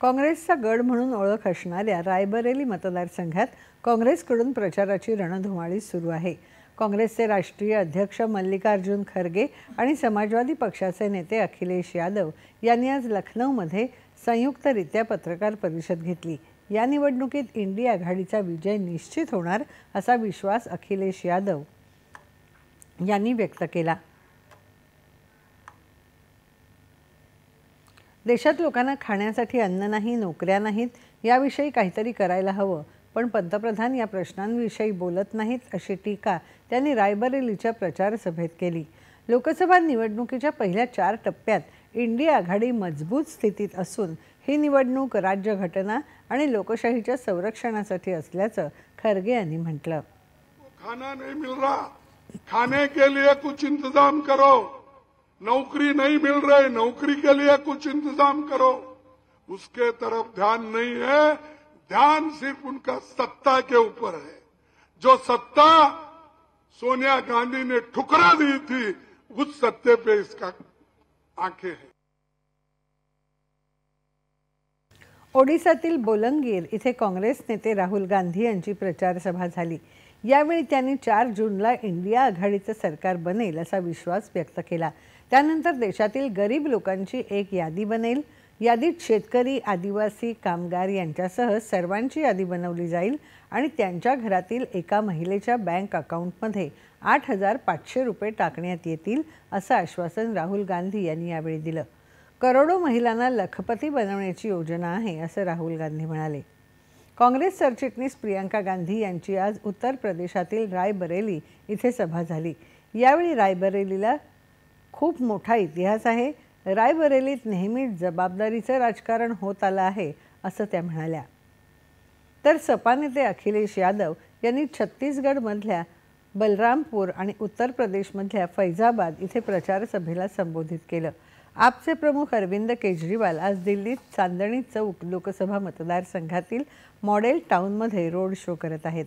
काँग्रेसचा गड म्हणून ओळख असणाऱ्या रायबरेली मतदारसंघात काँग्रेसकडून प्रचाराची रणधुमाळी सुरू आहे। काँग्रेसचे राष्ट्रीय अध्यक्ष मल्लिकार्जुन खरगे आणि समाजवादी पक्षाचे नेते अखिलेश यादव यांनी आज लखनौमध्ये संयुक्तरित्या पत्रकार परिषद घेतली। या निवडणुकीत इंडिया आघाडीचा विजय निश्चित होणार असा विश्वास अखिलेश यादव यांनी व्यक्त केला। देशात लोकांना खाण्यासाठी अन्न नाही, नोकऱ्या नाहीत, याविषयी काहीतरी करायला हवं, पण पंतप्रधान या प्रश्नांविषयी बोलत नाहीत अशी टीका त्यांनी रायबरेलीच्या प्रचार सभेत केली। लोकसभा निवडणुकीच्या पहिल्या 4 टप्प्यात इंडिया आघाडी मजबूत स्थितीत असून ही निवडणूक राज्यघटना आणि लोकशाहीच्या संरक्षणासाठी असल्याचं खरगे यांनी म्हटलं। खाना नहीं मिल रहा, खाने के लिए कुछ इंतजाम करो। नौकरी नहीं मिल रही, नौकरी के लिए कुछ इंतजाम करो। उसके तरफ ध्यान नहीं है, ध्यान सिर्फ उनका सत्ता के ऊपर है। जो सत्ता सोनिया गांधी ने ठुकरा दी थी, उस सत्ते पे इसका आंखें हैं। ओडिशातील बोलंगीर इथे काँग्रेस नेते राहुल गांधी यांची प्रचार सभा झाली। यावेळी त्यांनी 4 जूनला इंडिया आघाडीचं सरकार बनेल असा विश्वास व्यक्त केला। त्यानंतर देशातील गरीब लोकांची एक यादी बनेल। यादीत शेतकरी, आदिवासी, कामगार यांच्यासह सर्वांची यादी बनवली जाईल आणि त्यांच्या घरातील एका महिलेच्या बँक अकाउंटमध्ये 8,500 रुपये टाकण्यात येतील असं आश्वासन राहुल गांधी यांनी यावेळी दिलं। करोडो महिलांना लखपती बनवण्याची योजना आहे असं राहुल गांधी म्हणाले। काँग्रेस सरचिटणीस प्रियंका गांधी यांची आज उत्तर प्रदेशातील रायबरेली इथे सभा झाली। यावेळी रायबरेलीला खूप मोठा इतिहास आहे। रायबरेलीत नेहमीच जबाबदारीचं राजकारण होत आलं आहे असं त्या म्हणाल्या। तर सपा नेते अखिलेश यादव यांनी छत्तीसगडमधल्या बलरामपूर आणि उत्तर प्रदेशमधल्या फैजाबाद इथे प्रचार सभेला संबोधित केलं। आपचे प्रमुख अरविंद केजरीवाल आज दिल्लीत चांदणी चौक लोकसभा मतदारसंघातील मॉडेल टाउनमध्ये रोड शो करत आहेत।